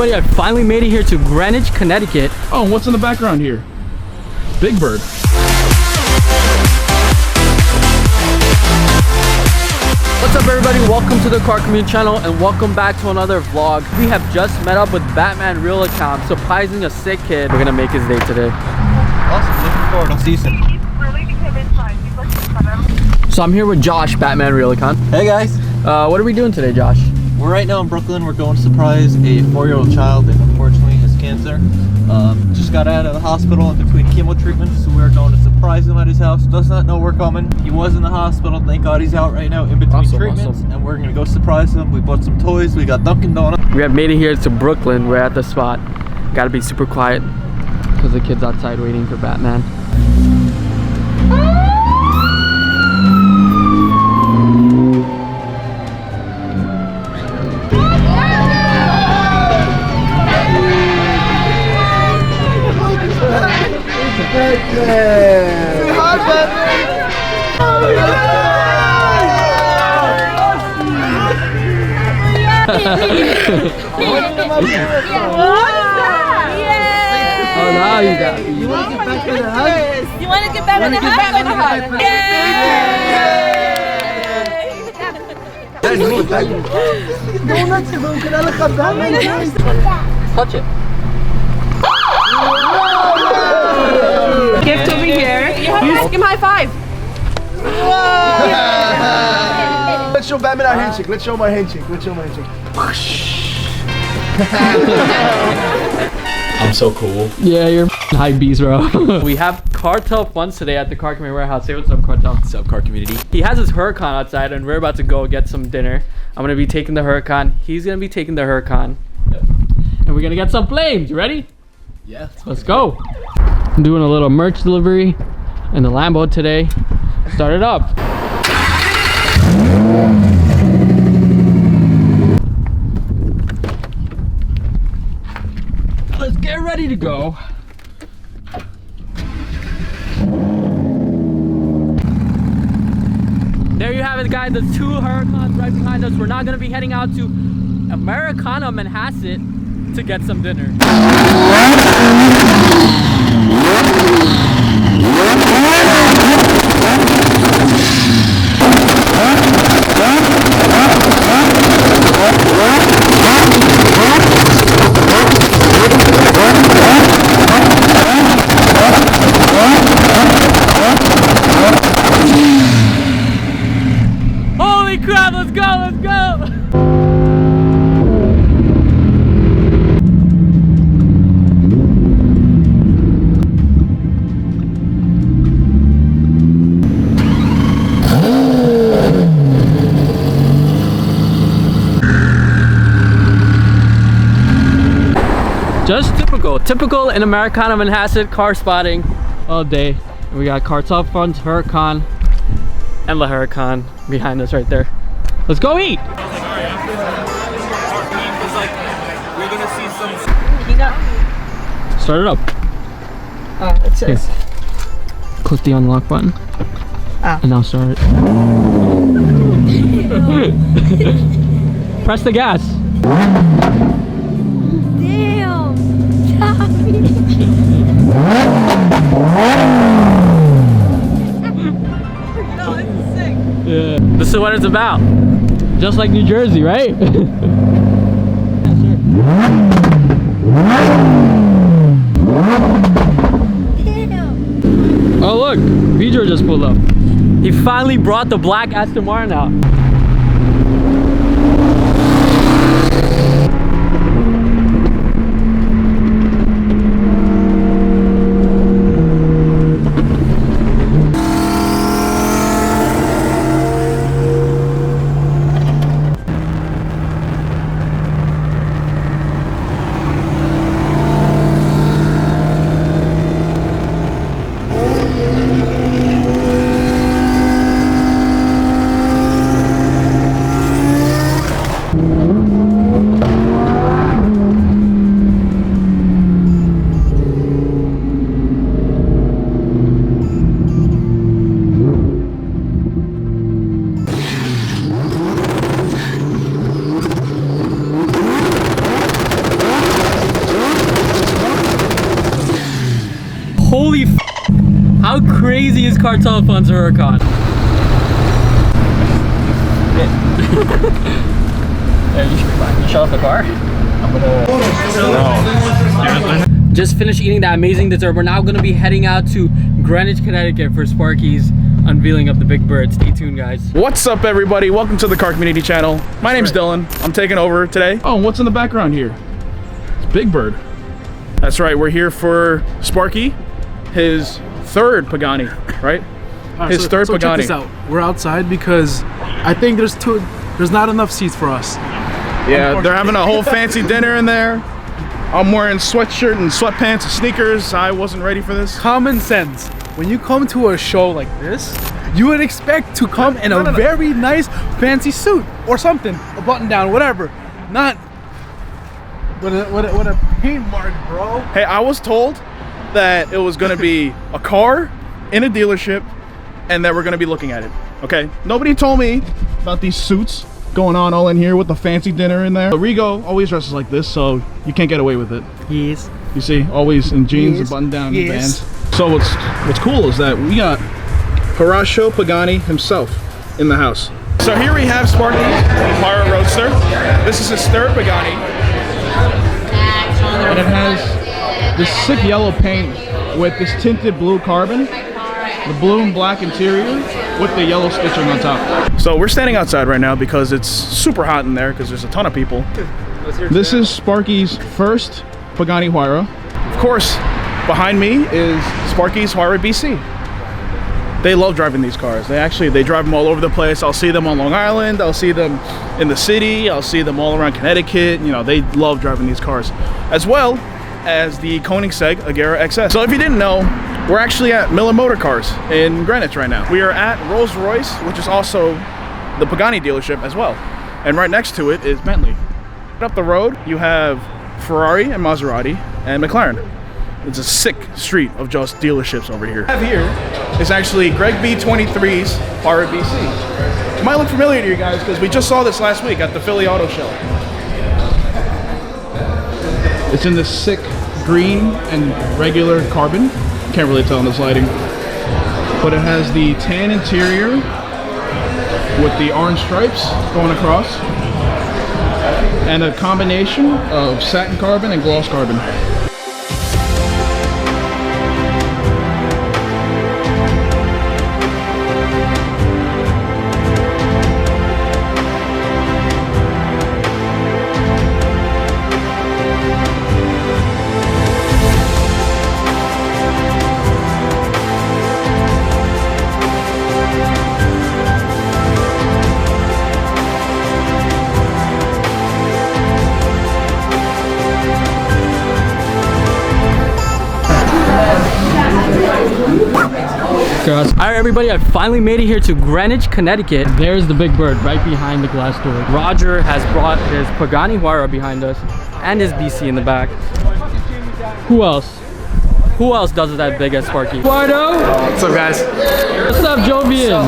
everybody, I finally made it here to Greenwich, Connecticut. Oh, and what's in the background here? Big Bird. What's up everybody, welcome to the Car Community channel and welcome back to another vlog. We have just met up with Batman Real Account, surprising a sick kid. We're gonna make his day today. Awesome, looking forward, I'll see you soon. So I'm here with Josh, Batman Real Account. Hey guys. What are we doing today, Josh? We're right now in Brooklyn. We're going to surprise a 4-year-old child that unfortunately has cancer. Just got out of the hospital in between chemo treatments, so we're going to surprise him at his house. Does not know we're coming. He was in the hospital. Thank God he's out right now in between treatments. And we're gonna go surprise him. We bought some toys. We got Dunkin' Donuts. We have made it here to Brooklyn. We're at the spot. Gotta be super quiet because the kid's outside waiting for Batman. Say hi, Batman! Oh, now you got it. You want to get back with a hug? You want to get back with a hug? Touch it. Gift over here. You give him a high five. Let's show Batman our handshake. Let's show my handshake. Let's show my handshake. I'm so cool. Yeah, you're hype beast, bro. We have Cartelfunds today at the Car Community warehouse. Say what's up, Cartel. What's up, Car Community? He has his HURACAN outside and we're about to go get some dinner. I'm gonna be taking the HURACAN. He's gonna be taking the HURACAN. Yep. And we're gonna get some flames. You ready? Yeah. Let's go. I'm doing a little merch delivery in the Lambo today. Start it up. Let's get ready to go. There you have it, guys. The 2 HURACANs right behind us. We're not gonna be heading out to Americana, Manhasset to get some dinner. Holy crap, let's go, let's go! Just typical in Americana, Manhasset, car spotting all day. And we got Cartelfunds, HURACAN, and the HURACAN behind us right there. Let's go eat! Start it up. Oh, it says. Click the unlock button. Oh. And now start it. Press the gas. Damn. No, it's sick. Yeah. This is what it's about. Just like New Jersey, right? Oh look, Pedro just pulled up. He finally brought the black Aston Martin out. Holy f, how crazy is Cartelfunds HURACAN? Yeah, you shut off the car? Just finished eating that amazing dessert. We're now gonna be heading out to Greenwich, Connecticut for Sparky's unveiling of the Big Bird. Stay tuned, guys. What's up, everybody? Welcome to the Car Community channel. My name's Dylan. I'm taking over today. Oh, what's in the background here? It's Big Bird. That's right. We're here for Sparky, his third Pagani, right? His third Pagani. Check this out. We're outside because I think there's not enough seats for us. Yeah, they're having a whole fancy dinner in there. I'm wearing sweatshirt and sweatpants and sneakers. I wasn't ready for this. Common sense. When you come to a show like this, you would expect to come in a very nice fancy suit or something, a button down, whatever. Not with a paint mark, bro. Hey, I was told that it was gonna be a car in a dealership and that we're gonna be looking at it, okay? Nobody told me about these suits going on all in here with the fancy dinner in there. Rigo always dresses like this, so you can't get away with it. Yes. You see, always in jeans and button down bands. So what's cool is that we got Horacio Pagani himself in the house. So here we have Sparky's Huayra Roadster. This is his third Pagani. And it has this sick yellow paint with this tinted blue carbon, the blue and black interior with the yellow stitching on top. So we're standing outside right now because it's super hot in there because there's a ton of people. This is Sparky's first Pagani Huayra. Of course, behind me is Sparky's Huayra BC. They love driving these cars. They drive them all over the place. I'll see them on Long Island. I'll see them in the city. I'll see them all around Connecticut. You know, they love driving these cars, as well as the Koenigsegg Agera XS. So if you didn't know, we're actually at Miller Motorcars in Greenwich right now. We are at Rolls-Royce, which is also the Pagani dealership as well. And right next to it is Bentley. Up the road, you have Ferrari and Maserati and McLaren. It's a sick street of just dealerships over here. What I have here is actually Greg B23's Huayra BC. It might look familiar to you guys because we just saw this last week at the Philly Auto Show. It's in this sick green and regular carbon. Can't really tell in this lighting. But it has the tan interior with the orange stripes going across. And a combination of satin carbon and gloss carbon. Alright everybody, I finally made it here to Greenwich, Connecticut. There's the Big Bird right behind the glass door. Roger has brought his Pagani Huayra behind us and his BC in the back. Who else? Who else does it that big as Sparky? Eduardo! What's up, guys? What's up, Jovian?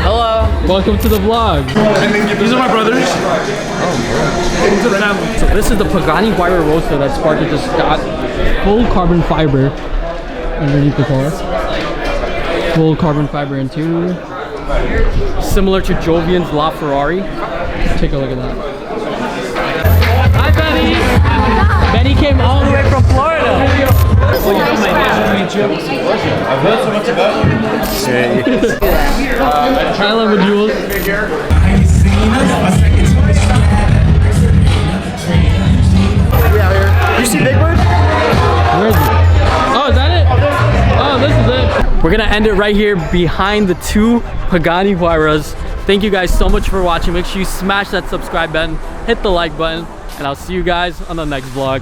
Hello. Welcome to the vlog. These are my brothers. So this is the Pagani Huayra Roadster that Sparky just got. Full carbon fiber underneath the car. Full carbon fiber interior. Similar to Jovian's La Ferrari. Take a look at that. Hi, Benny! Benny came all the way from Florida. I've heard so much about you. Hi, Lambo Jules. You see Big Bird? Where is it? Oh, is that it? Oh, this is it. We're gonna end it right here behind the two Pagani Huayras. Thank you guys so much for watching. Make sure you smash that subscribe button, hit the like button, and I'll see you guys on the next vlog.